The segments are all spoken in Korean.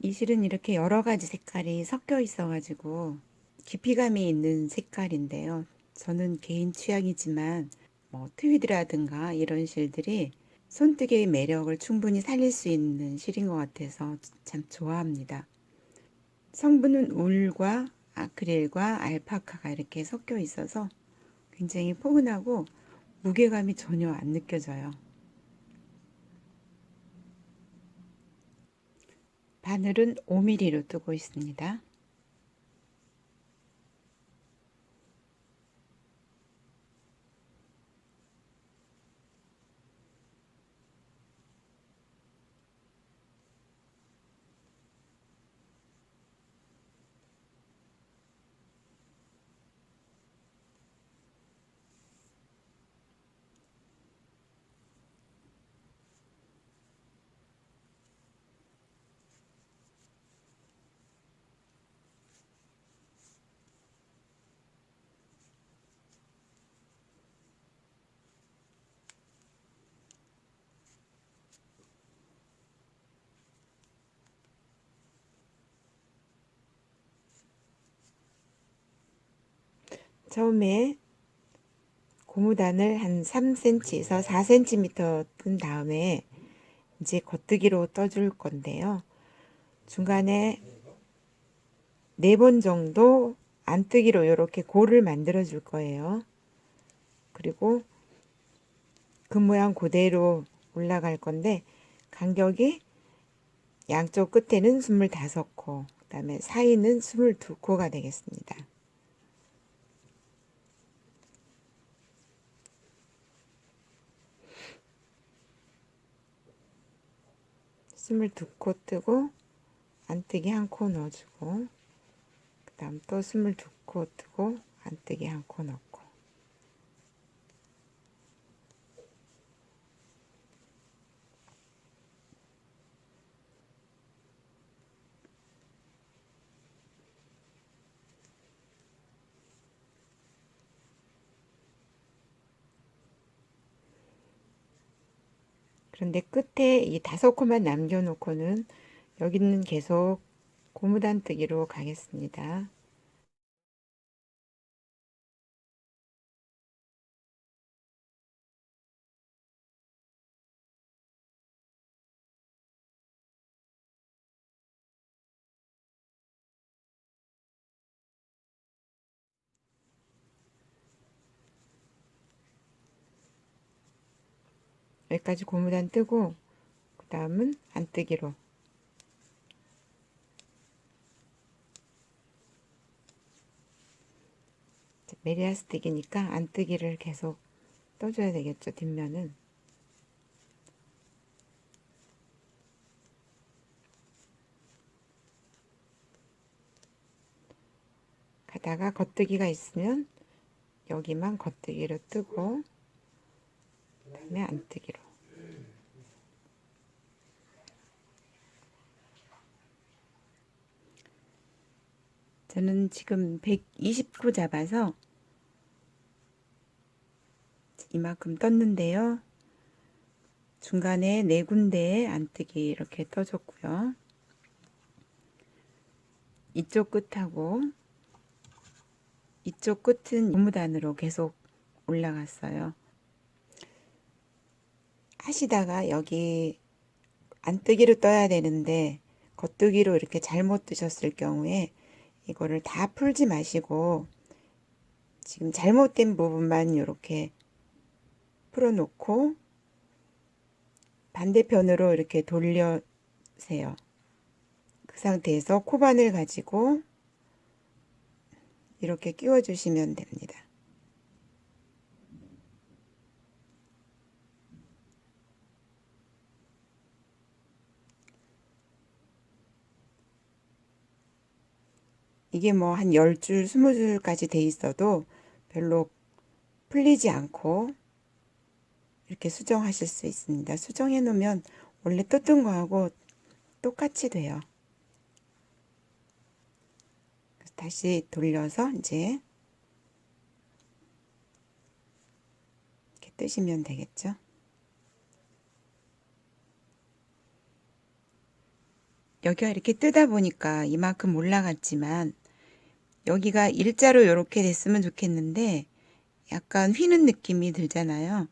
이 실은 이렇게 여러 가지 색깔이 섞여 있어가지고 깊이감이 있는 색깔인데요. 저는 개인 취향이지만 뭐 트위드라든가 이런 실들이 손뜨개의 매력을 충분히 살릴 수 있는 실인 것 같아서 참 좋아합니다. 성분은 울과 아크릴과 알파카가 이렇게 섞여 있어서 굉장히 포근하고 무게감이 전혀 안 느껴져요. 바늘은 5mm로 뜨고 있습니다. 처음에 고무단을 한 3cm에서 4cm 든 다음에 이제 겉뜨기로 떠줄 건데요. 중간에 4번 정도 안뜨기로 이렇게 골을 만들어 줄 거예요. 그리고 그 모양 그대로 올라갈 건데 간격이 양쪽 끝에는 25코, 그 다음에 사이는 22코가 되겠습니다. 22코 뜨고 안뜨기 1코 넣어주고 그 다음 또 22코 뜨고 안뜨기 1코 넣고 그런데 끝에 이 5코만 남겨놓고는 여기는 계속 고무단뜨기로 가겠습니다. 여기까지 고무단 뜨고 그 다음은 안뜨기로 메리아스틱이니까 안뜨기를 계속 떠줘야 되겠죠. 뒷면은 가다가 겉뜨기가 있으면 여기만 겉뜨기로 뜨고 그다음에 안뜨기로 저는 지금 129 잡아서 이만큼 떴는데요. 중간에 4군데에 안뜨기 이렇게 떠줬고요. 이쪽 끝하고 이쪽 끝은 고무단으로 계속 올라갔어요. 하시다가 여기 안뜨기로 떠야 되는데 겉뜨기로 이렇게 잘못 뜨셨을 경우에 이거를 다 풀지 마시고 지금 잘못된 부분만 이렇게 풀어놓고 반대편으로 이렇게 돌려세요. 그 상태에서 코바늘 가지고 이렇게 끼워주시면 됩니다. 이게 뭐 한 10줄, 20줄까지 돼 있어도 별로 풀리지 않고 이렇게 수정하실 수 있습니다. 수정해 놓으면 원래 떴던 거하고 똑같이 돼요. 다시 돌려서 이제 이렇게 뜨시면 되겠죠. 여기가 이렇게 뜨다 보니까 이만큼 올라갔지만 여기가 일자로 이렇게 됐으면 좋겠는데 약간 휘는 느낌이 들잖아요.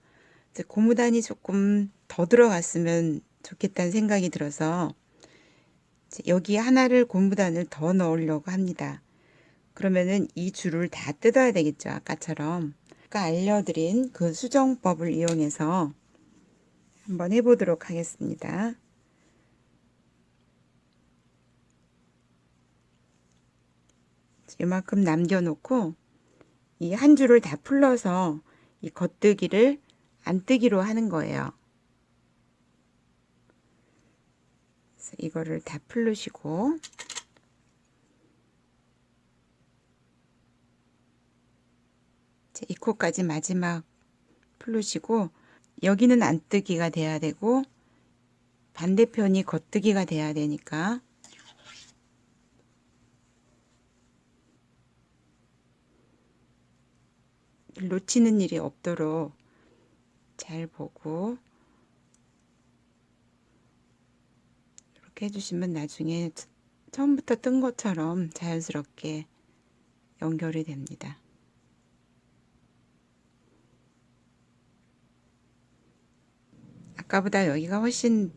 고무단이 조금 더 들어갔으면 좋겠다는 생각이 들어서 여기 하나를 고무단을 더 넣으려고 합니다. 그러면은 이 줄을 다 뜯어야 되겠죠. 아까처럼. 아까 알려드린 그 수정법을 이용해서 한번 해보도록 하겠습니다. 이만큼 남겨놓고 이 한 줄을 다 풀러서 이 겉뜨기를 안뜨기로 하는 거예요. 그래서 이거를 다 풀르시고 이 코까지 마지막 풀르시고 여기는 안뜨기가 돼야 되고 반대편이 겉뜨기가 돼야 되니까 놓치는 일이 없도록 잘 보고 이렇게 해주시면 나중에 처음부터 뜬 것처럼 자연스럽게 연결이 됩니다. 아까보다 여기가 훨씬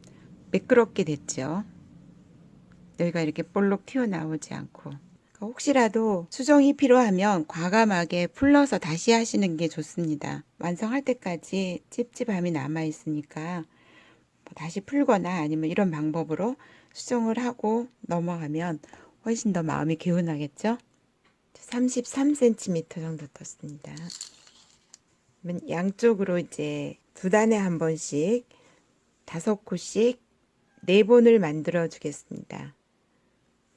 매끄럽게 됐죠. 여기가 이렇게 볼록 튀어나오지 않고. 혹시라도 수정이 필요하면 과감하게 풀러서 다시 하시는 게 좋습니다. 완성할 때까지 찝찝함이 남아 있으니까 다시 풀거나 아니면 이런 방법으로 수정을 하고 넘어가면 훨씬 더 마음이 개운하겠죠? 33cm 정도 떴습니다. 양쪽으로 이제 두 단에 한 번씩 5코씩 4번을 만들어 주겠습니다.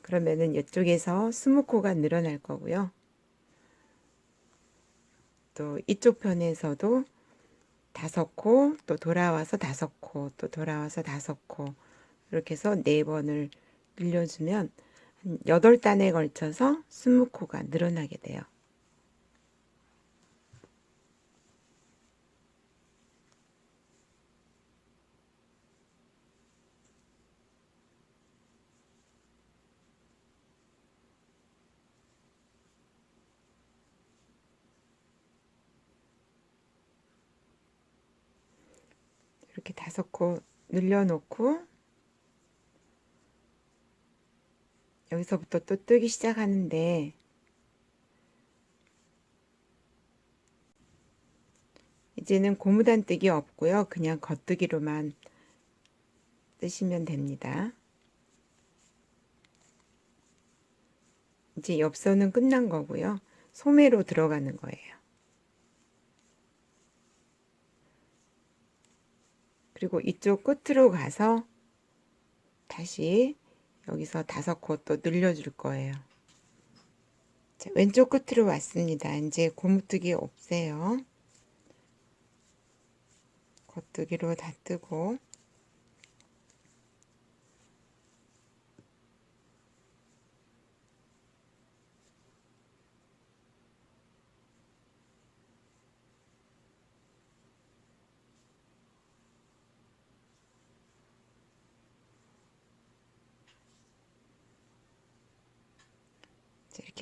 그러면은 이쪽에서 20코가 늘어날 거고요. 또 이쪽 편에서도 5코, 또 돌아와서 5코, 또 돌아와서 5코 이렇게 해서 4번을 늘려주면 한 8단에 걸쳐서 20코가 늘어나게 돼요. 이렇게 5코 늘려놓고 여기서부터 또 뜨기 시작하는데 이제는 고무단 뜨기 없고요. 그냥 겉뜨기로만 뜨시면 됩니다. 이제 엽서는 끝난 거고요. 소매로 들어가는 거예요. 그리고 이쪽 끝으로 가서 다시 여기서 5코 또 늘려줄 거예요. 자, 왼쪽 끝으로 왔습니다. 이제 고무뜨기 없애요. 겉뜨기로 다 뜨고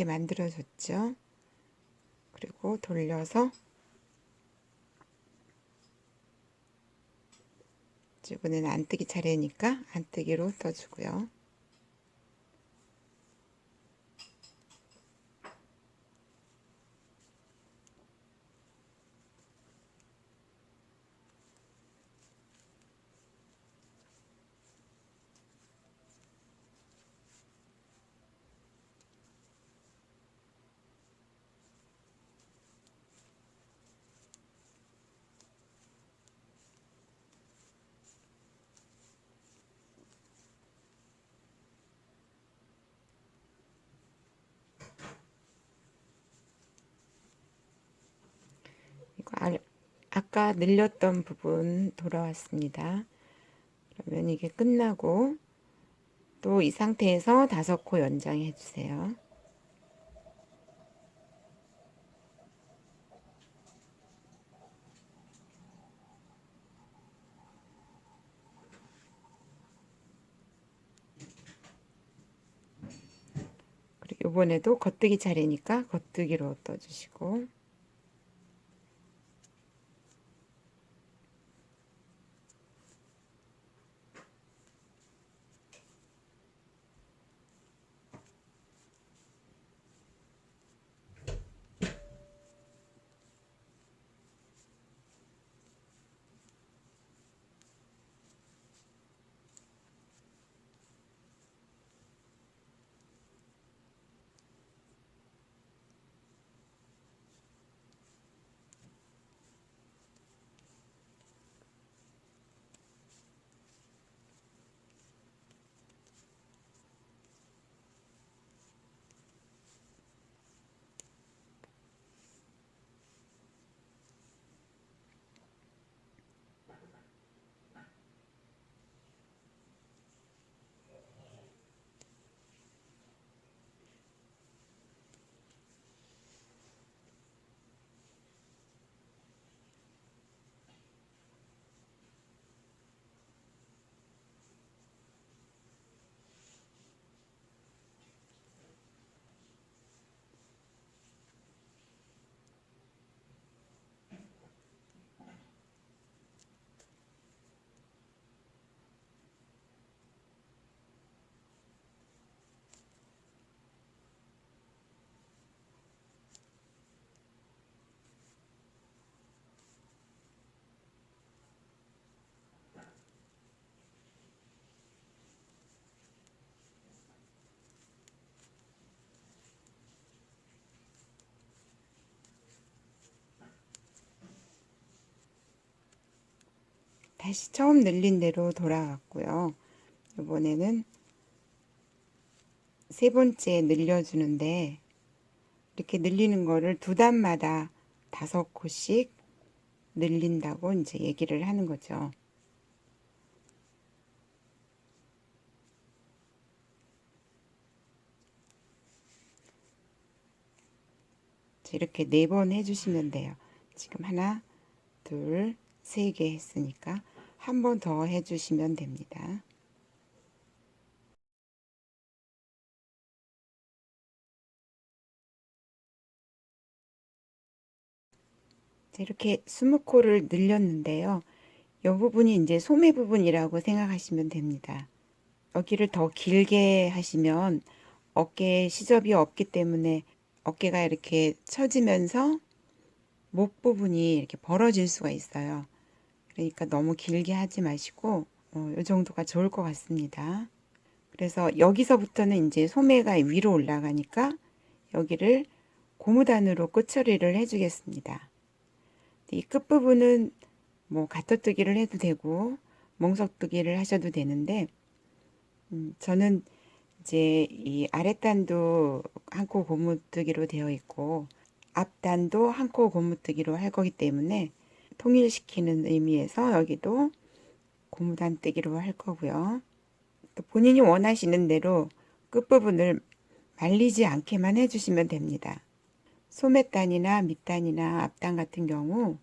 이렇게 만들어줬죠. 그리고 돌려서 이번에는 안뜨기 차례니까 안뜨기로 떠주고요. 이거 아까 늘렸던 부분 돌아왔습니다. 그러면 이게 끝나고 또 이 상태에서 5코 연장해 주세요. 이번에도 겉뜨기 차례니까 겉뜨기로 떠주시고, 다시 처음 늘린 대로 돌아왔고요. 이번에는 세 번째 늘려주는데, 이렇게 늘리는 거를 두 단마다 5코씩 늘린다고 이제 얘기를 하는 거죠. 이렇게 4번 해주시면 돼요. 지금 하나, 둘, 3개 했으니까 한 번 더 해주시면 됩니다. 이렇게 20코를 늘렸는데요. 이 부분이 이제 소매 부분이라고 생각하시면 됩니다. 여기를 더 길게 하시면 어깨에 시접이 없기 때문에 어깨가 이렇게 처지면서 목 부분이 이렇게 벌어질 수가 있어요. 그러니까 너무 길게 하지 마시고 이 정도가 좋을 것 같습니다. 그래서 여기서부터는 이제 소매가 위로 올라가니까 여기를 고무단으로 끝처리를 해주겠습니다. 이 끝부분은 뭐 가터뜨기를 해도 되고 몽석뜨기를 하셔도 되는데 저는 이제 이 아랫단도 한 코 고무뜨기로 되어 있고 앞단도 한 코 고무뜨기로 할 거기 때문에 통일시키는 의미에서 여기도 고무단 뜨기로 할 거고요. 또 본인이 원하시는 대로 끝부분을 말리지 않게만 해주시면 됩니다. 소매단이나 밑단이나 앞단 같은 경우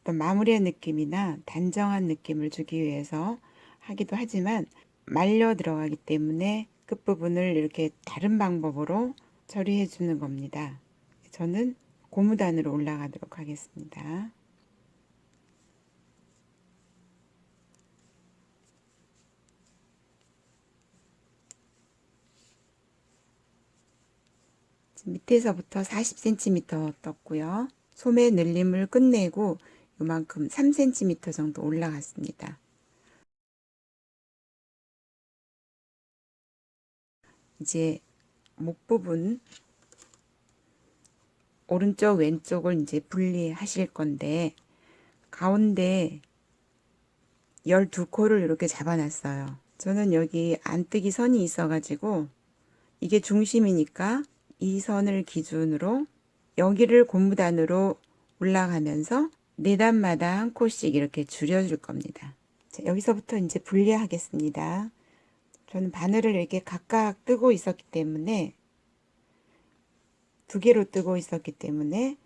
어떤 마무리의 느낌이나 단정한 느낌을 주기 위해서 하기도 하지만 말려 들어가기 때문에 끝부분을 이렇게 다른 방법으로 처리해 주는 겁니다. 저는 고무단으로 올라가도록 하겠습니다. 밑에서부터 40cm 떴고요. 소매 늘림을 끝내고 요만큼 3cm 정도 올라갔습니다. 이제 목 부분 오른쪽 왼쪽을 이제 분리하실 건데 가운데 12코를 이렇게 잡아놨어요. 저는 여기 안뜨기 선이 있어가지고 이게 중심이니까 이 선을 기준으로 여기를 고무단으로 올라가면서 4단마다 한 코씩 이렇게 줄여줄 겁니다. 자, 여기서부터 이제 분리하겠습니다. 저는 바늘을 이렇게 각각 뜨고 있었기 때문에 2개로 뜨고 있었기 때문에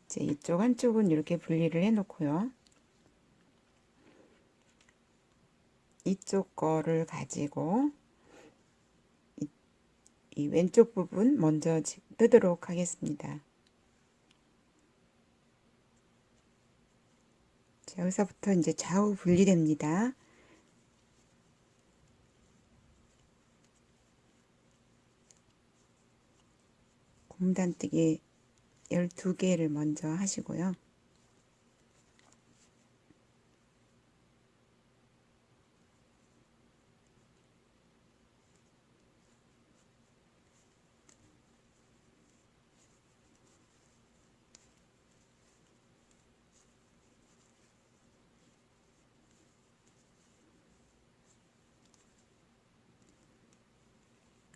이제 이쪽 한쪽은 이렇게 분리를 해 놓고요. 이쪽 거를 가지고 이 왼쪽 부분 먼저 뜨도록 하겠습니다. 자, 여기서부터 이제 좌우 분리됩니다. 고무단뜨기 12개를 먼저 하시고요.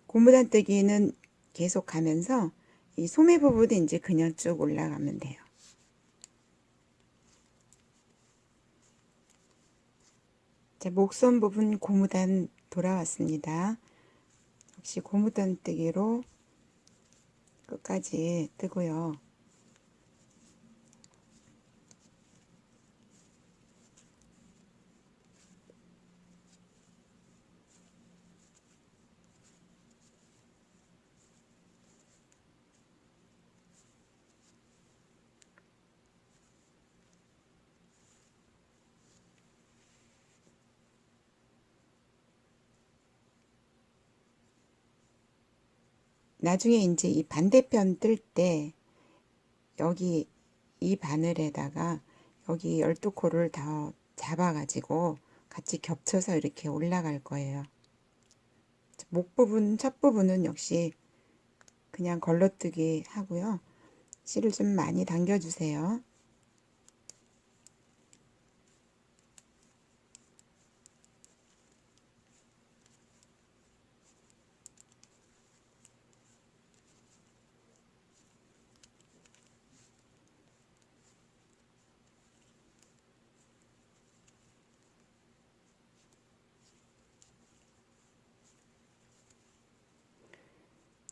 고무단뜨기는 계속 가면서 이 소매 부분도 이제 그냥 쭉 올라가면 돼요. 자, 목선 부분 고무단 돌아왔습니다. 역시 고무단뜨기로 끝까지 뜨고요. 나중에 이제 이 반대편 뜰 때 여기 이 바늘에다가 여기 12코를 더 잡아가지고 같이 겹쳐서 이렇게 올라갈 거예요. 목 부분, 첫 부분은 역시 그냥 걸러뜨기 하고요. 실을 좀 많이 당겨주세요.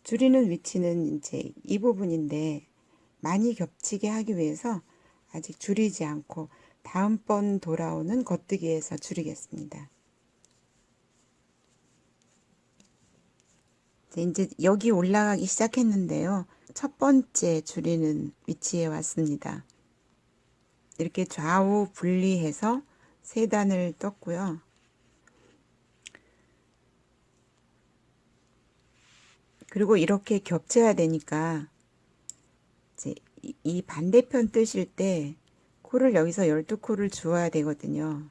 줄이는 위치는 이제 이 부분인데 많이 겹치게 하기 위해서 아직 줄이지 않고 다음번 돌아오는 겉뜨기에서 줄이겠습니다. 이제 여기 올라가기 시작했는데요. 첫 번째 줄이는 위치에 왔습니다. 이렇게 좌우 분리해서 세 단을 떴고요. 그리고 이렇게 겹쳐야 되니까 이제 이 반대편 뜨실 때 코를 여기서 12코를 주어야 되거든요.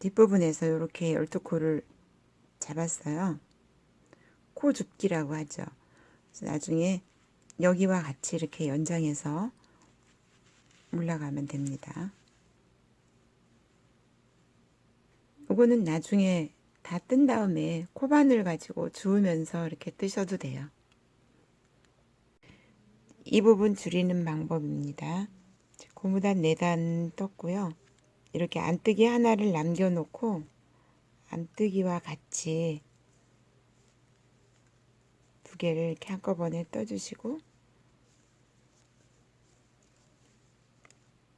뒷부분에서 이렇게 12코를 잡았어요. 코 줍기라고 하죠. 그래서 나중에 여기와 같이 이렇게 연장해서 올라가면 됩니다. 이거는 나중에 다 뜬 다음에 코바늘 가지고 주우면서 이렇게 뜨셔도 돼요. 이 부분 줄이는 방법입니다. 고무단 4단 떴고요. 이렇게 안뜨기 하나를 남겨놓고 안뜨기와 같이 2개를 이렇게 한꺼번에 떠주시고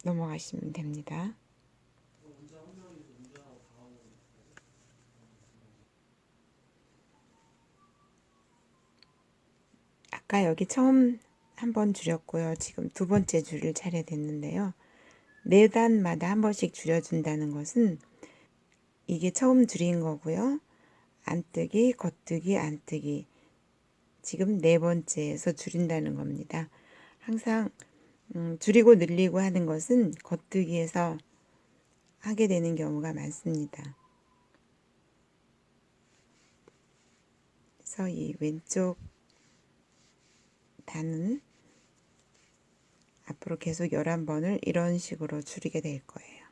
넘어가시면 됩니다. 아까 여기 처음 한 번 줄였고요. 지금 두 번째 줄을 차례 됐는데요. 4단마다 한 번씩 줄여준다는 것은 이게 처음 줄인 거고요. 안뜨기, 겉뜨기, 안뜨기. 지금 4번째에서 줄인다는 겁니다. 항상 줄이고 늘리고 하는 것은 겉뜨기에서 하게 되는 경우가 많습니다. 그래서 이 왼쪽 단은 앞으로 계속 11번을 이런 식으로 줄이게 될 거예요.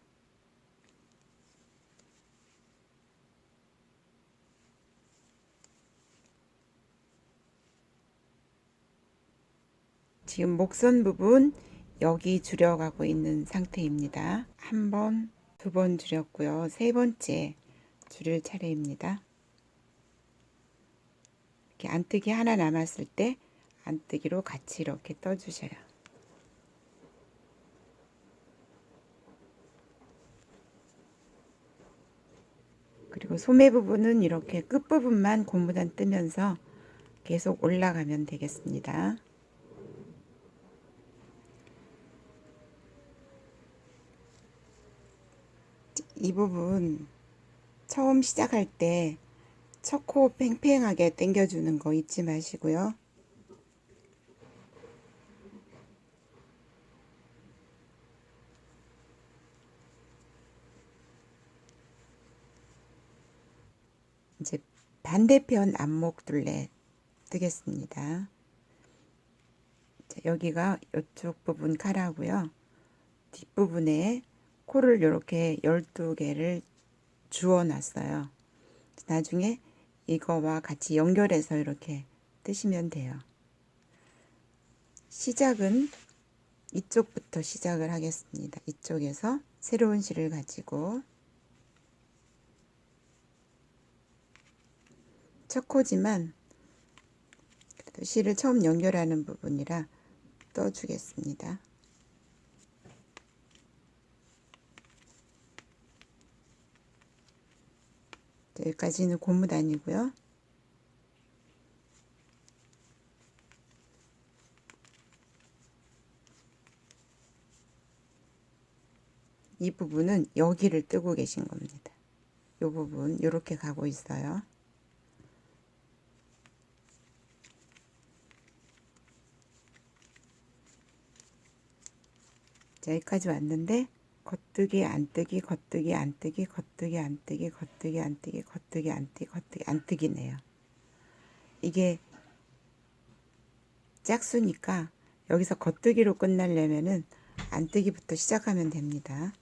지금 목선 부분 여기 줄여가고 있는 상태입니다. 한 번, 2번 줄였고요. 세 번째 줄일 차례입니다. 이렇게 안뜨기 하나 남았을 때 안뜨기로 같이 이렇게 떠주셔요. 그리고 소매 부분은 이렇게 끝부분만 고무단 뜨면서 계속 올라가면 되겠습니다. 이 부분 처음 시작할 때 첫 코 팽팽하게 당겨주는 거 잊지 마시고요. 이제 반대편 안목 둘레 뜨겠습니다. 자, 여기가 이쪽 부분 카라고요. 뒷부분에 코를 이렇게 12개를 주워 놨어요. 나중에 이거와 같이 연결해서 이렇게 뜨시면 돼요. 시작은 이쪽부터 시작을 하겠습니다. 이쪽에서 새로운 실을 가지고 첫 코지만 그래도 실을 처음 연결하는 부분이라 떠주겠습니다. 여기까지는 고무단이고요. 이 부분은 여기를 뜨고 계신 겁니다. 이 부분 이렇게 가고 있어요. 자, 여기까지 왔는데 겉뜨기 안뜨기 겉뜨기 안뜨기 겉뜨기 안뜨기 겉뜨기 안뜨기 겉뜨기 안뜨기 겉뜨기 안뜨기네요. 이게 짝수니까 여기서 겉뜨기로 끝나려면은 안뜨기부터 시작하면 됩니다.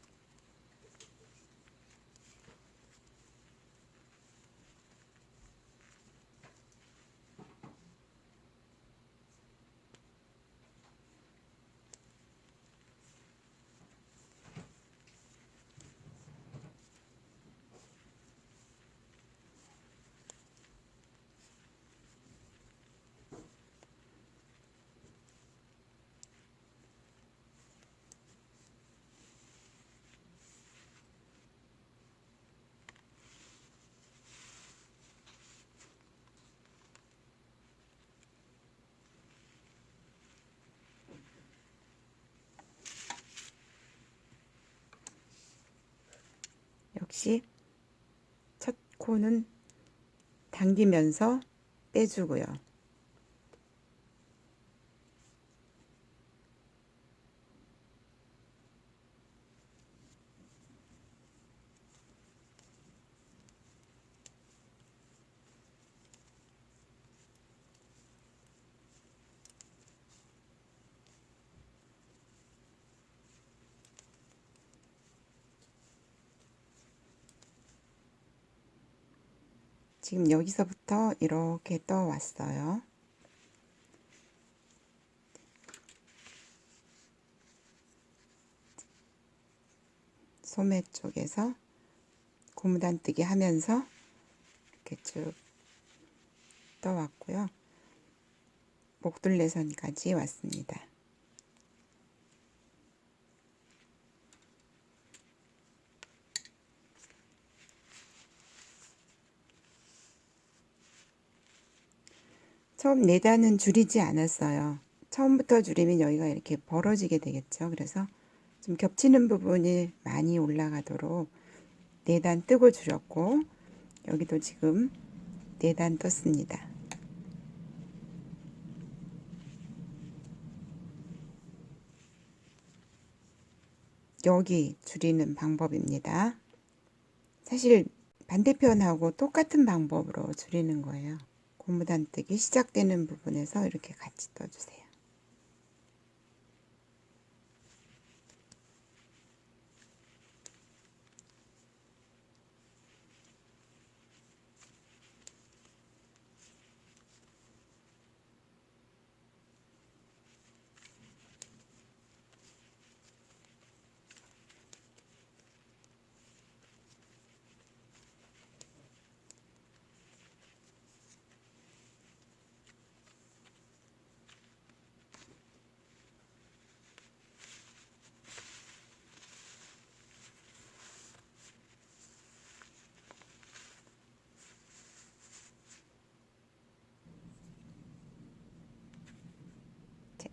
역시 첫 코는 당기면서 빼주고요. 지금 여기서부터 이렇게 떠왔어요. 소매 쪽에서 고무단뜨기 하면서 이렇게 쭉 떠왔고요. 목둘레선까지 왔습니다. 처음 4단은 줄이지 않았어요. 처음부터 줄이면 여기가 이렇게 벌어지게 되겠죠. 그래서 좀 겹치는 부분이 많이 올라가도록 4단 뜨고 줄였고, 여기도 지금 4단 떴습니다. 여기 줄이는 방법입니다. 사실 반대편하고 똑같은 방법으로 줄이는 거예요. 고무단뜨기 시작되는 부분에서 이렇게 같이 떠주세요.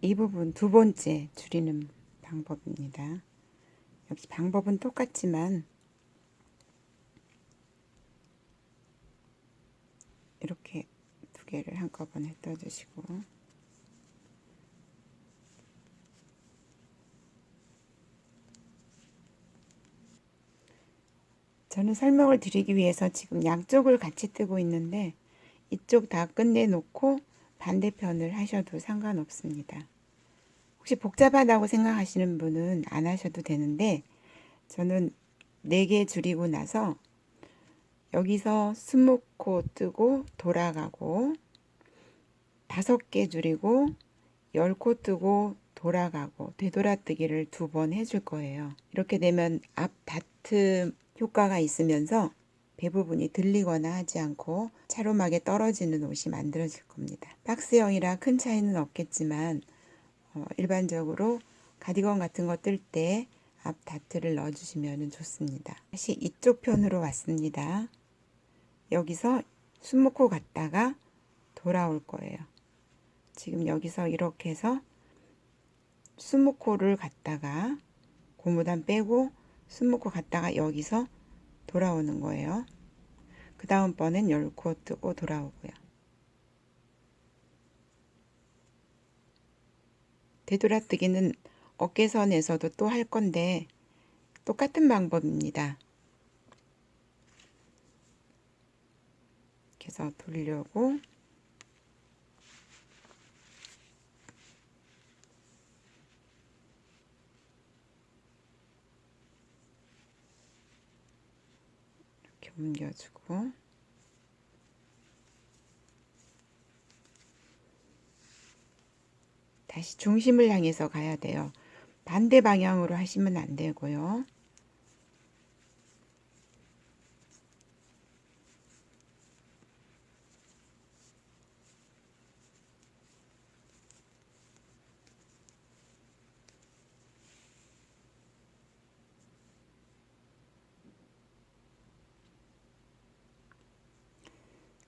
이 부분 두 번째 줄이는 방법입니다. 역시 방법은 똑같지만 이렇게 두 개를 한꺼번에 떠주시고, 저는 설명을 드리기 위해서 지금 양쪽을 같이 뜨고 있는데 이쪽 다 끝내놓고 반대편을 하셔도 상관없습니다. 혹시 복잡하다고 생각하시는 분은 안 하셔도 되는데, 저는 4개 줄이고 나서 여기서 스모코 뜨고 돌아가고 5개 줄이고 10코 뜨고 돌아가고 되돌아뜨기를 2번 해줄 거예요. 이렇게 되면 앞 다트 효과가 있으면서 배 부분이 들리거나 하지 않고 차로막에 떨어지는 옷이 만들어질 겁니다. 박스형이라 큰 차이는 없겠지만 일반적으로 가디건 같은 거 뜰 때 앞 다트를 넣어주시면 좋습니다. 다시 이쪽 편으로 왔습니다. 여기서 스모코 갔다가 돌아올 거예요. 지금 여기서 이렇게 해서 스모코를 갔다가 고무단 빼고 스모코 갔다가 여기서 돌아오는 거예요. 그 다음번엔 10코 뜨고 돌아오고요. 되돌아뜨기는 어깨선에서도 또 할 건데 똑같은 방법입니다. 그래서 돌려고 이렇게 옮겨주고 다시 중심을 향해서 가야 돼요. 반대 방향으로 하시면 안 되고요.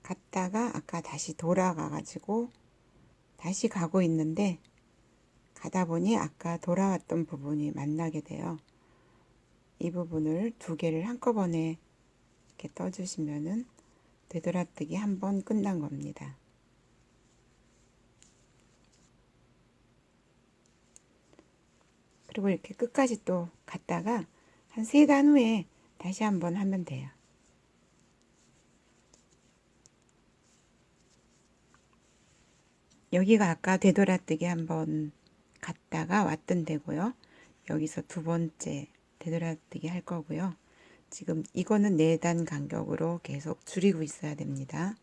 갔다가 아까 다시 돌아가 가지고 다시 가고 있는데 가다 보니 아까 돌아왔던 부분이 만나게 돼요. 이 부분을 2개를 한꺼번에 이렇게 떠주시면은 되돌아뜨기 한 번 끝난 겁니다. 그리고 이렇게 끝까지 또 갔다가 한 3단 후에 다시 한번 하면 돼요. 여기가 아까 되돌아뜨기 한번 갔다가 왔던 데고요. 여기서 2번째 되돌아뜨기 할 거고요. 지금 이거는 4단 간격으로 계속 줄이고 있어야 됩니다.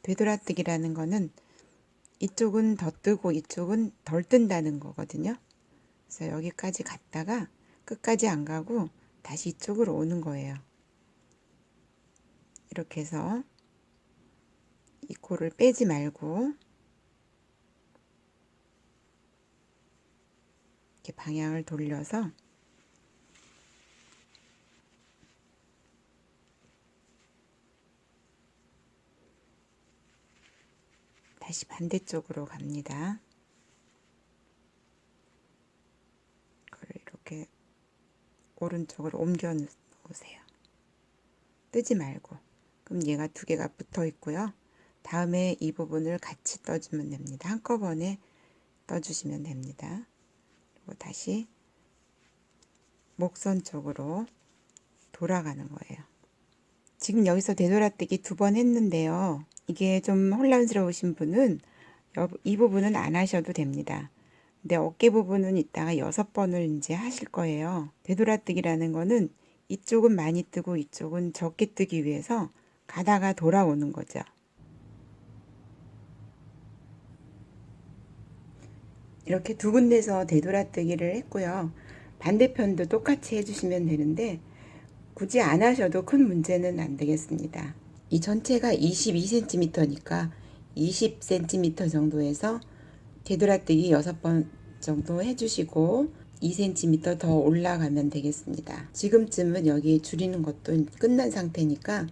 되돌아뜨기라는 거는 이쪽은 더 뜨고 이쪽은 덜 뜬다는 거거든요. 그래서 여기까지 갔다가 끝까지 안 가고 다시 이쪽으로 오는 거예요. 이렇게 해서 이 코를 빼지 말고 이렇게 방향을 돌려서 다시 반대쪽으로 갑니다. 그걸 이렇게 오른쪽으로 옮겨 놓으세요. 뜨지 말고. 그럼 얘가 2개가 붙어 있고요. 다음에 이 부분을 같이 떠주면 됩니다. 한꺼번에 떠주시면 됩니다. 그리고 다시 목선 쪽으로 돌아가는 거예요. 지금 여기서 되돌아뜨기 2번 했는데요. 이게 좀 혼란스러우신 분은 이 부분은 안 하셔도 됩니다. 근데 어깨 부분은 이따가 6번을 이제 하실 거예요. 되돌아뜨기라는 거는 이쪽은 많이 뜨고 이쪽은 적게 뜨기 위해서 가다가 돌아오는 거죠. 이렇게 2군데서 되돌아뜨기를 했고요. 반대편도 똑같이 해주시면 되는데 굳이 안 하셔도 큰 문제는 안 되겠습니다. 이 전체가 22cm니까 20cm 정도에서 되돌아뜨기 6번 정도 해주시고 2cm 더 올라가면 되겠습니다. 지금쯤은 여기 줄이는 것도 끝난 상태니까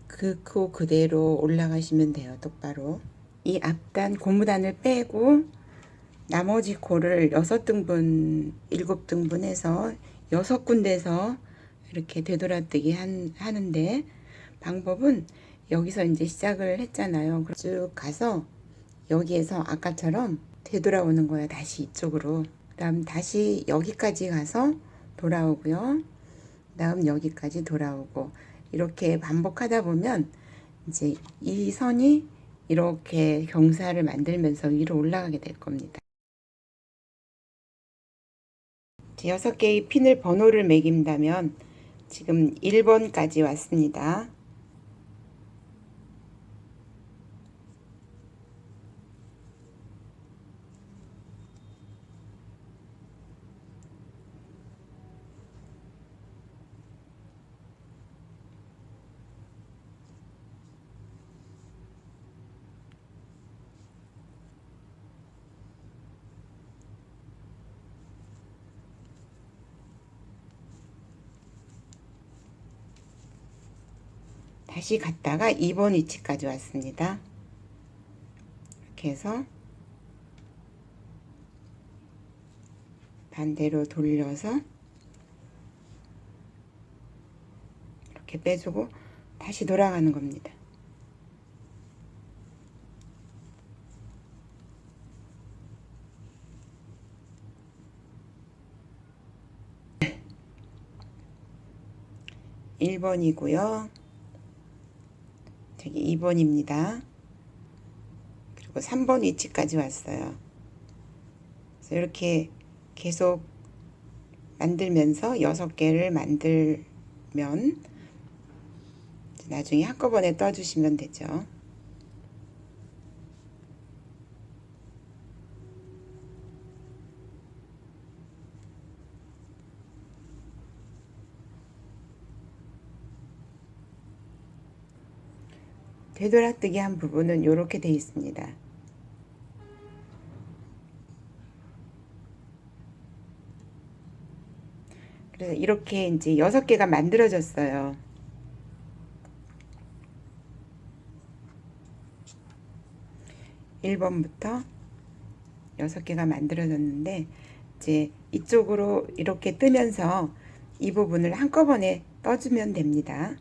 그 코 그대로 올라가시면 돼요. 똑바로. 이 앞단 고무단을 빼고 나머지 코를 6등분, 7등분 해서 6군데서 이렇게 되돌아뜨기 하는데, 방법은 여기서 이제 시작을 했잖아요. 쭉 가서 여기에서 아까처럼 되돌아오는 거예요. 다시 이쪽으로. 그다음 다시 여기까지 가서 돌아오고요. 그다음 여기까지 돌아오고, 이렇게 반복하다 보면 이제 이 선이 이렇게 경사를 만들면서 위로 올라가게 될 겁니다. 6개의 핀을 번호를 매긴다면 지금 1번까지 왔습니다. 다시 갔다가 2번 위치까지 왔습니다. 이렇게 해서 반대로 돌려서 이렇게 빼주고 다시 돌아가는 겁니다. (1번이고요) 저기 2번입니다. 그리고 3번 위치까지 왔어요. 그래서 이렇게 계속 만들면서 6개를 만들면 나중에 한꺼번에 떠주시면 되죠. 되돌아뜨기 한 부분은 이렇게 되어 있습니다. 그래서 이렇게 이제 6개가 만들어졌어요. (1번부터) 6개가 만들어졌는데, 이제 이쪽으로 이렇게 뜨면서 이 부분을 한꺼번에 떠주면 됩니다.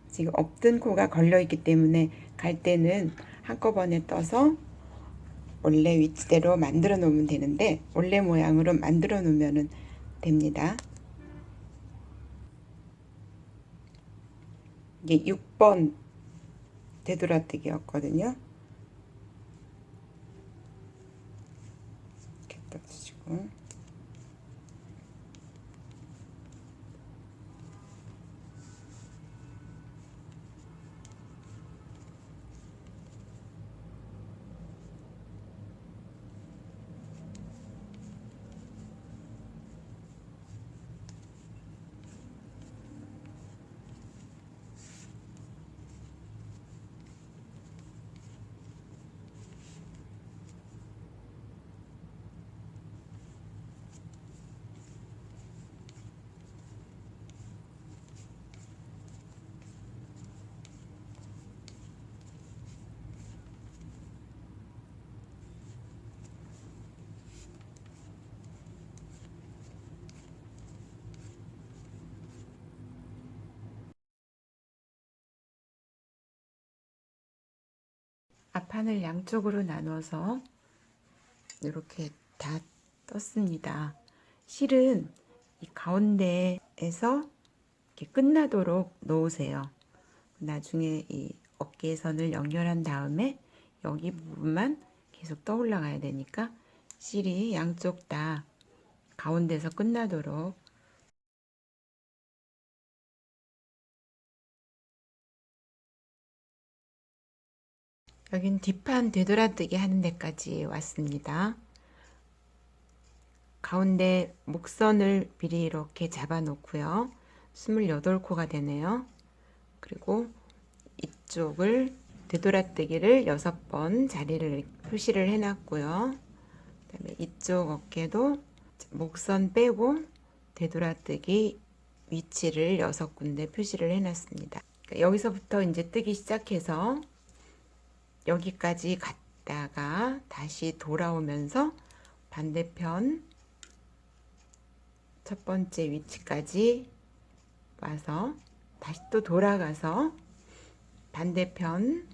지금 없던 코가 걸려 있기 때문에 갈 때는 한꺼번에 떠서 원래 위치대로 만들어 놓으면 되는데, 원래 모양으로 만들어 놓으면 됩니다. 이게 6번 되돌아뜨기였거든요. 이렇게 떠주시고, 앞판을 양쪽으로 나눠서 이렇게 다 떴습니다. 실은 이 가운데에서 이렇게 끝나도록 놓으세요. 나중에 이 어깨선을 연결한 다음에 여기 부분만 계속 떠 올라가야 되니까 실이 양쪽 다 가운데서 끝나도록. 여긴 뒷판 되돌아뜨기 하는 데까지 왔습니다. 가운데 목선을 미리 이렇게 잡아 놓고요. 28코가 되네요. 그리고 이쪽을 되돌아뜨기를 6번 자리를 표시를 해 놨고요. 그다음에 이쪽 어깨도 목선 빼고 되돌아뜨기 위치를 6군데 표시를 해놨습니다. 그러니까 여기서부터 이제 뜨기 시작해서 여기까지 갔다가 다시 돌아오면서 반대편 첫 번째 위치까지 와서 다시 또 돌아가서 반대편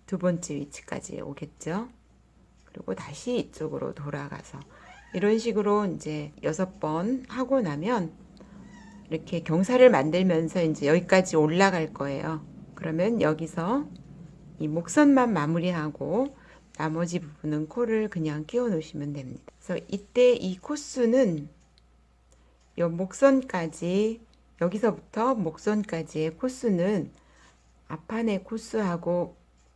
두 번째 위치까지 오겠죠. 그리고 다시 이쪽으로 돌아가서 이런 식으로 이제 6번 하고 나면 이렇게 경사를 만들면서 이제 여기까지 올라갈 거예요. 그러면 여기서 이 목선만 마무리하고 나머지 부분은 코를 그냥 끼워 놓으시면 됩니다. 그래서 이때 이 코수는 요 목선까지, 여기서부터 목선까지의 코수는 앞판의 코수하고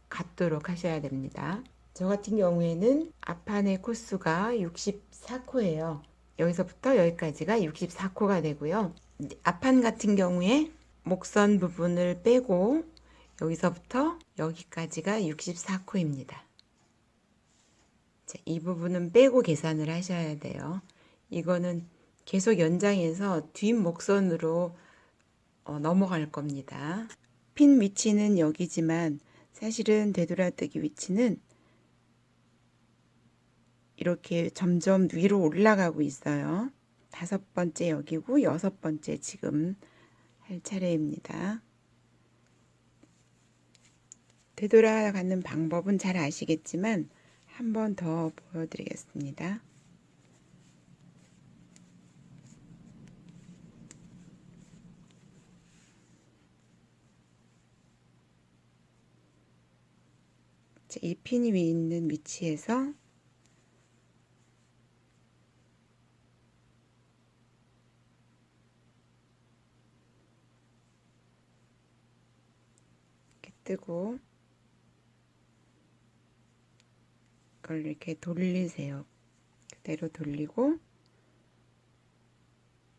같도록 하셔야 됩니다. 저 같은 경우에는 앞판의 코수가 64코예요. 여기서부터 여기까지가 64코가 되고요. 앞판 같은 경우에 목선 부분을 빼고 여기서부터 여기까지가 64코입니다. 이 부분은 빼고 계산을 하셔야 돼요. 이거는 계속 연장해서 뒷목선으로 넘어갈 겁니다. 핀 위치는 여기지만 사실은 되돌아뜨기 위치는 이렇게 점점 위로 올라가고 있어요. 5번째 여기고 6번째 지금 할 차례입니다. 되돌아가는 방법은 잘 아시겠지만 한 번 더 보여드리겠습니다. 이 핀이 위에 있는 위치에서 이렇게 뜨고 이걸 이렇게 돌리세요. 그대로 돌리고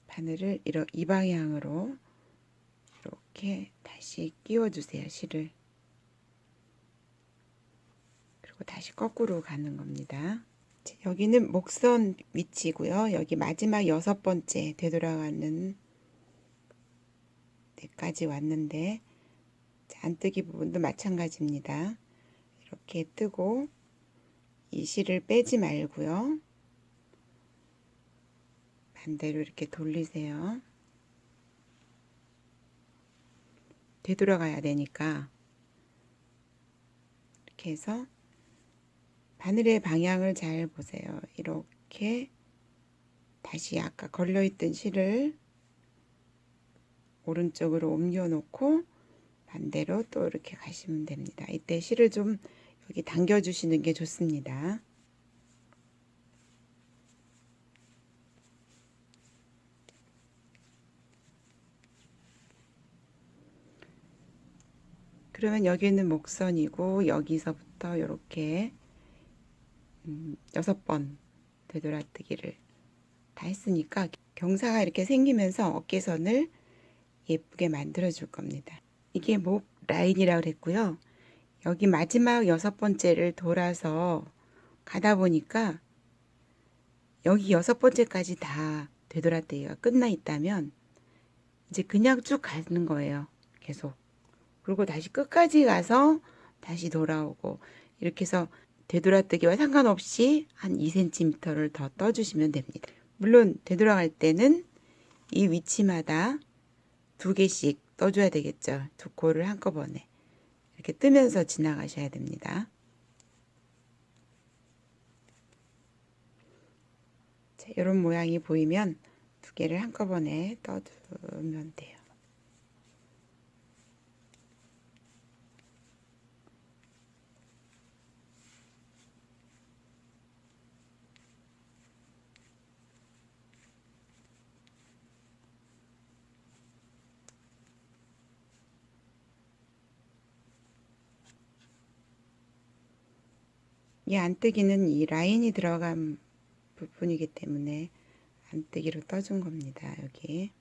바늘을 이 방향으로 이렇게 다시 끼워주세요. 실을. 그리고 다시 거꾸로 가는 겁니다. 여기는 목선 위치고요. 여기 마지막 6번째 되돌아가는 데까지 왔는데 안뜨기 부분도 마찬가지입니다. 이렇게 뜨고 이 실을 빼지 말고요. 반대로 이렇게 돌리세요. 되돌아가야 되니까 이렇게 해서 바늘의 방향을 잘 보세요. 이렇게 다시 아까 걸려있던 실을 오른쪽으로 옮겨 놓고 반대로 또 이렇게 가시면 됩니다. 이때 실을 좀 여기 당겨 주시는 게 좋습니다. 그러면 여기는 목선이고 여기서부터 이렇게 6번 되돌아뜨기를 다 했으니까 경사가 이렇게 생기면서 어깨선을 예쁘게 만들어 줄 겁니다. 이게 목 라인이라고 그랬고요. 여기 마지막 6번째를 돌아서 가다 보니까 여기 6번째까지 다 되돌아뜨기가 끝나 있다면 이제 그냥 쭉 가는 거예요. 계속. 그리고 다시 끝까지 가서 다시 돌아오고 이렇게 해서 되돌아뜨기와 상관없이 한 2cm를 더 떠주시면 됩니다. 물론 되돌아갈 때는 이 위치마다 2개씩 떠줘야 되겠죠. 2코를 한꺼번에 이렇게 뜨면서 지나가셔야 됩니다. 자, 이런 모양이 보이면 2개를 한꺼번에 떠주면 돼요. 이 안뜨기는 이 라인이 들어간 부분이기 때문에 안뜨기로 떠준 겁니다. 여기.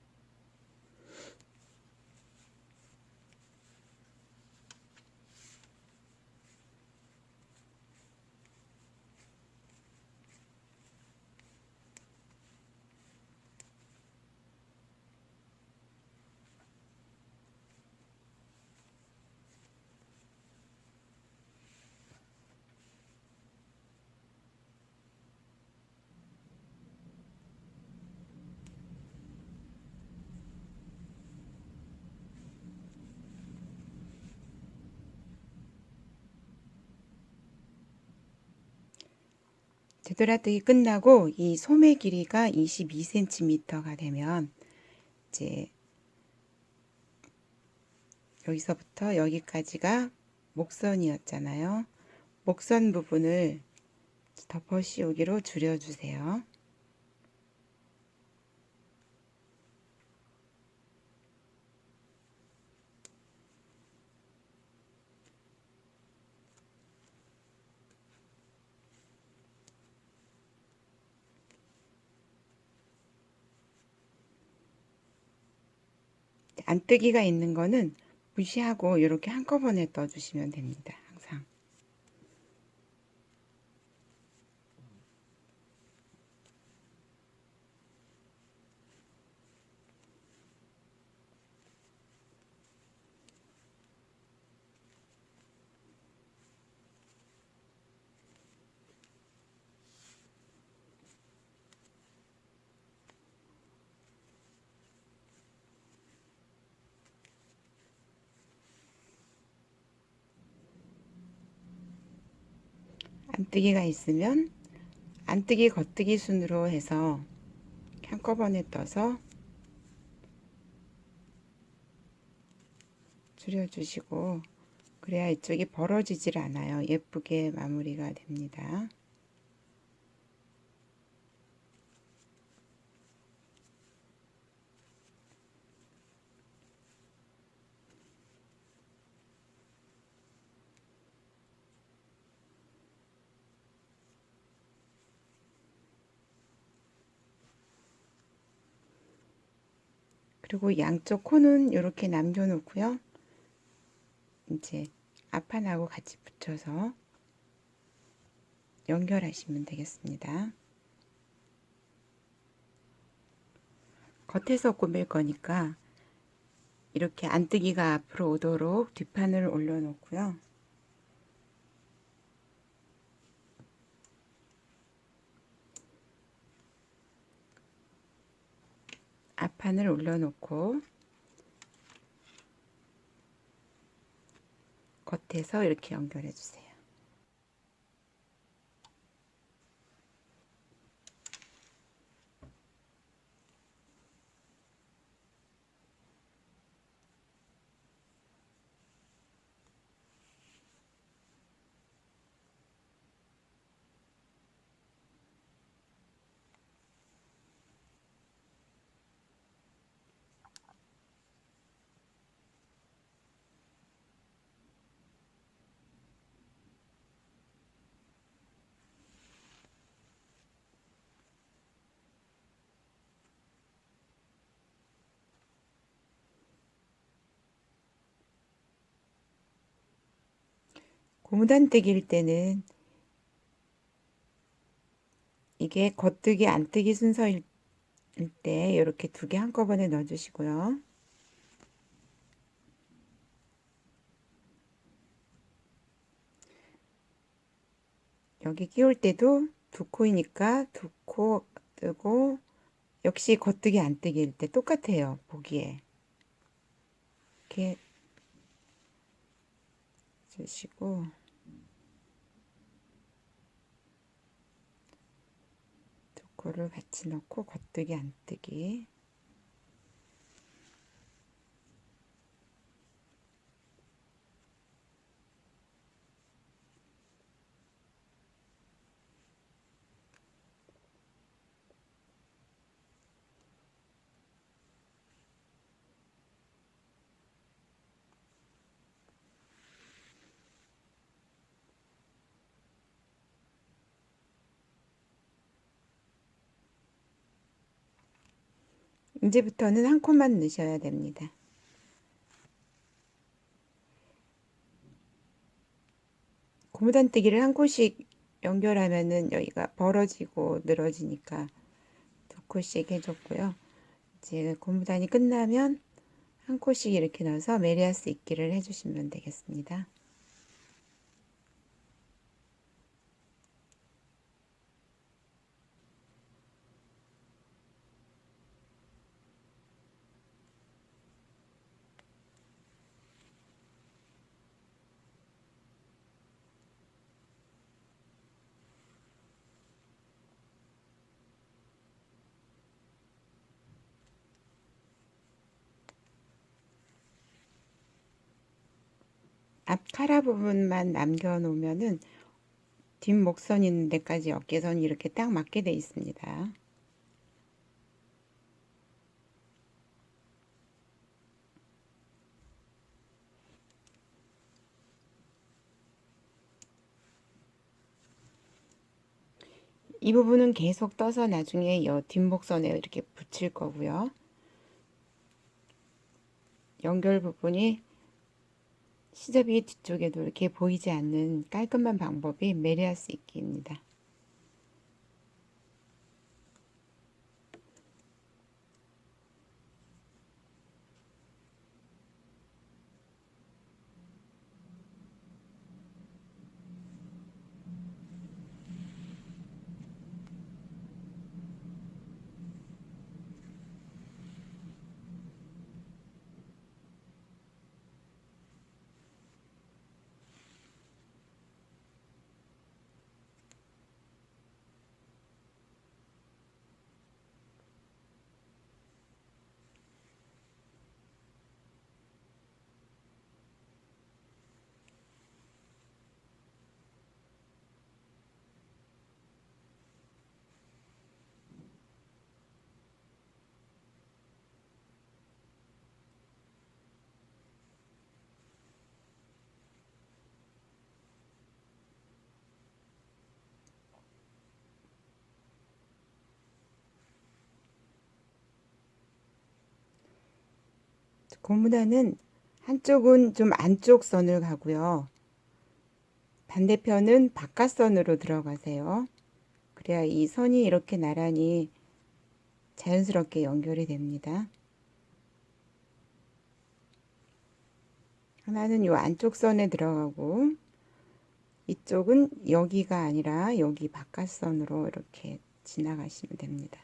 되돌아뜨기 끝나고 이 소매 길이가 22cm가 되면 이제 여기서부터 여기까지가 목선이었잖아요. 목선 부분을 덮어 씌우기로 줄여주세요. 안뜨기가 있는 거는 무시하고 이렇게 한꺼번에 떠주시면 됩니다. 항상. 안뜨기가 있으면 안뜨기 겉뜨기 순으로 해서 한꺼번에 떠서 줄여주시고, 그래야 이쪽이 벌어지질 않아요. 예쁘게 마무리가 됩니다. 그리고 양쪽 코는 이렇게 남겨놓고요. 이제 앞판하고 같이 붙여서 연결하시면 되겠습니다. 겉에서 꾸밀 거니까 이렇게 안뜨기가 앞으로 오도록 뒷판을 올려놓고요. 앞판을 올려놓고 겉에서 이렇게 연결해 주세요. 고무단뜨기일 때는 이게 겉뜨기 안뜨기 순서일 때 이렇게 두 개 한꺼번에 넣어주시고요. 여기 끼울 때도 두 코이니까 두 코 뜨고, 역시 겉뜨기 안뜨기일 때 똑같아요. 보기에 이렇게 주시고, 두 코를 같이 넣고 겉뜨기 안뜨기. 이제부터는 한 코만 넣으셔야 됩니다. 고무단뜨기를 한 코씩 연결하면은 여기가 벌어지고 늘어지니까 두 코씩 해줬고요. 이제 고무단이 끝나면 한 코씩 이렇게 넣어서 메리아스 입기를 해주시면 되겠습니다. 앞 카라 부분만 남겨놓으면은 뒷목선 있는 데까지 어깨선이 이렇게 딱 맞게 돼 있습니다. 이 부분은 계속 떠서 나중에 이 뒷목선에 이렇게 붙일 거고요. 연결 부분이 시접이 뒤쪽에도 이렇게 보이지 않는 깔끔한 방법이 메리아스 입기입니다. 고무단은 한쪽은 좀 안쪽 선을 가고요. 반대편은 바깥선으로 들어가세요. 그래야 이 선이 이렇게 나란히 자연스럽게 연결이 됩니다. 하나는 이 안쪽 선에 들어가고 이쪽은 여기가 아니라 여기 바깥선으로 이렇게 지나가시면 됩니다.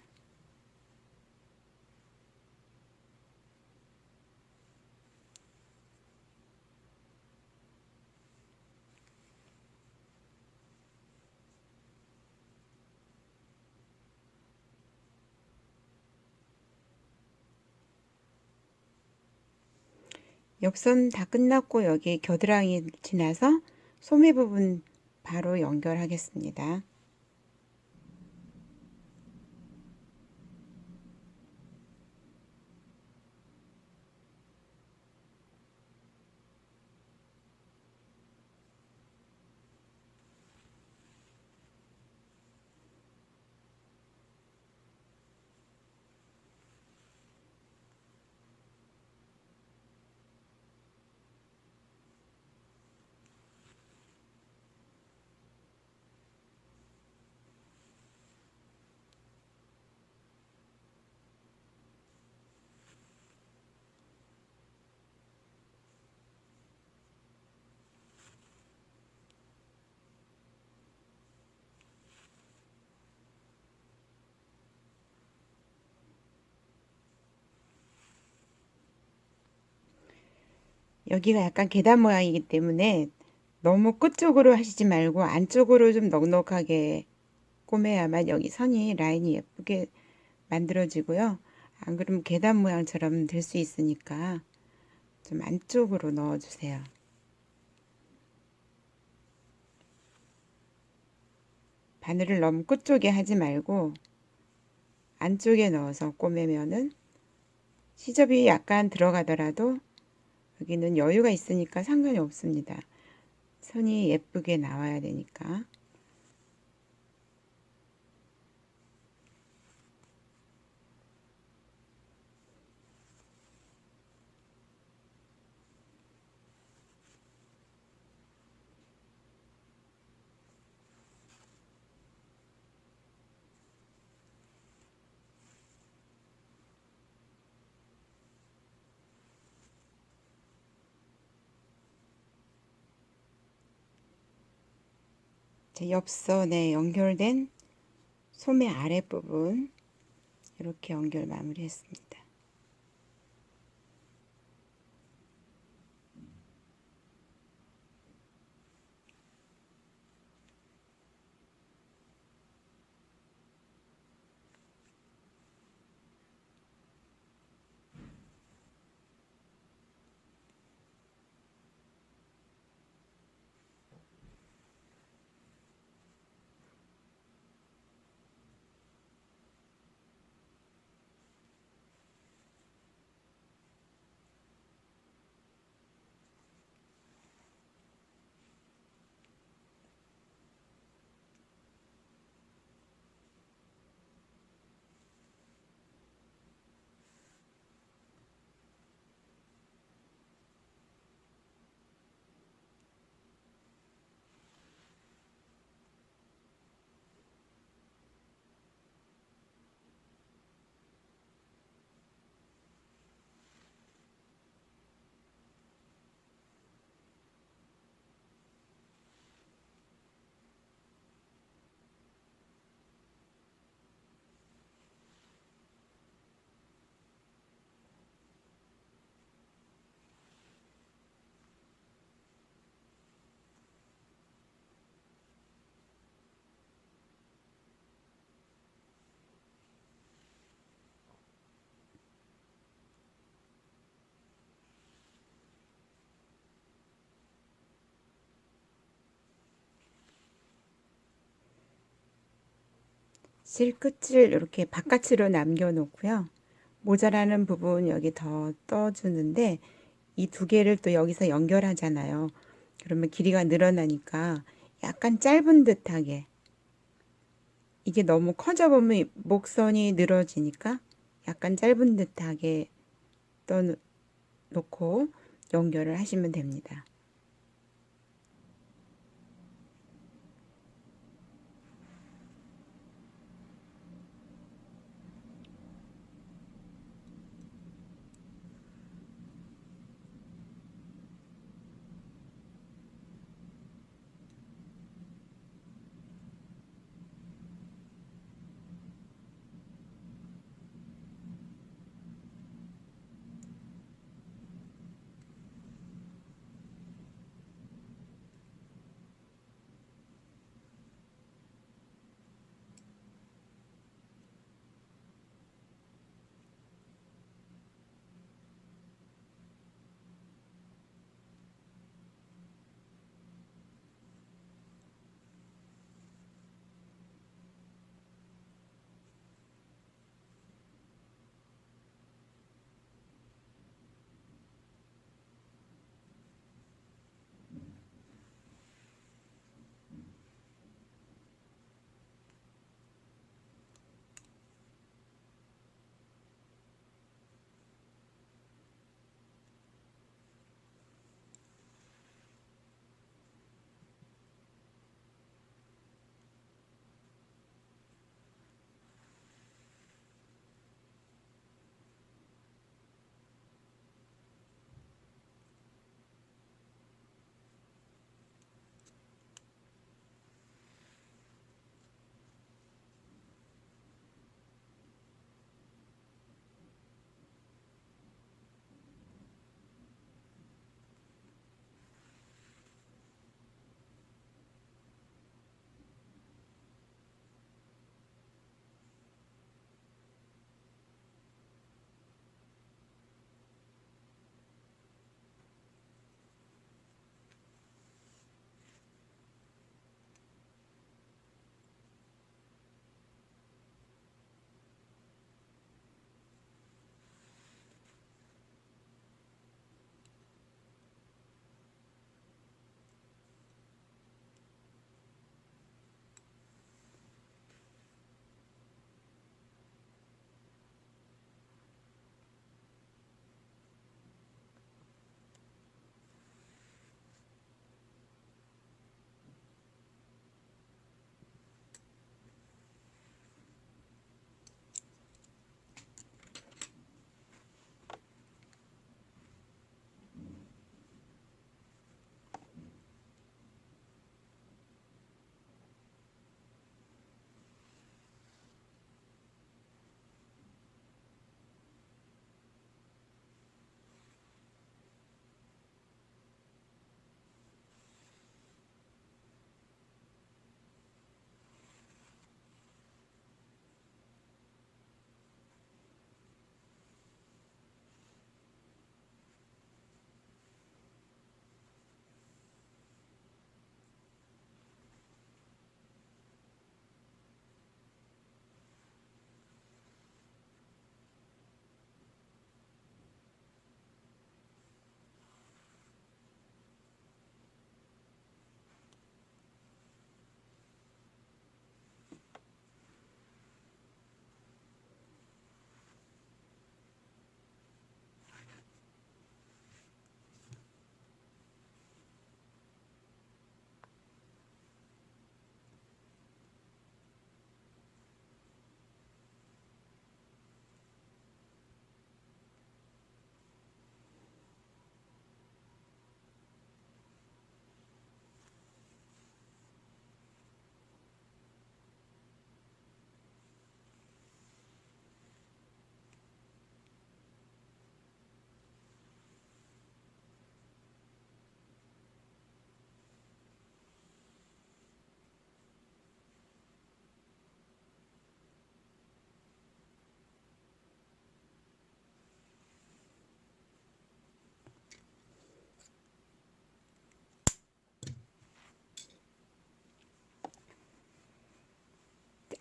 옆선 다 끝났고 여기 겨드랑이 지나서 소매 부분 바로 연결하겠습니다. 여기가 약간 계단 모양이기 때문에 너무 끝쪽으로 하시지 말고 안쪽으로 좀 넉넉하게 꼬매야만 여기 선이 라인이 예쁘게 만들어지고요. 안 그러면 계단 모양처럼 될 수 있으니까 좀 안쪽으로 넣어주세요. 바늘을 너무 끝쪽에 하지 말고 안쪽에 넣어서 꼬매면은 시접이 약간 들어가더라도 여기는 여유가 있으니까 상관이 없습니다. 선이 예쁘게 나와야 되니까. 제 옆선에 연결된 소매 아랫부분 이렇게 연결 마무리했습니다. 실끝을 이렇게 바깥으로 남겨놓고요. 모자라는 부분 여기 더 떠주는데 이 두 개를 또 여기서 연결하잖아요. 그러면 길이가 늘어나니까 약간 짧은 듯하게, 이게 너무 커져 보면 목선이 늘어지니까 약간 짧은 듯하게 떠놓고 연결을 하시면 됩니다.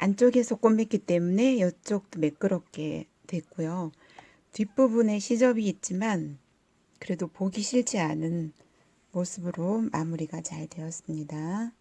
안쪽에서 꿰맸기 때문에 이쪽도 매끄럽게 됐고요. 뒷부분에 시접이 있지만 그래도 보기 싫지 않은 모습으로 마무리가 잘 되었습니다.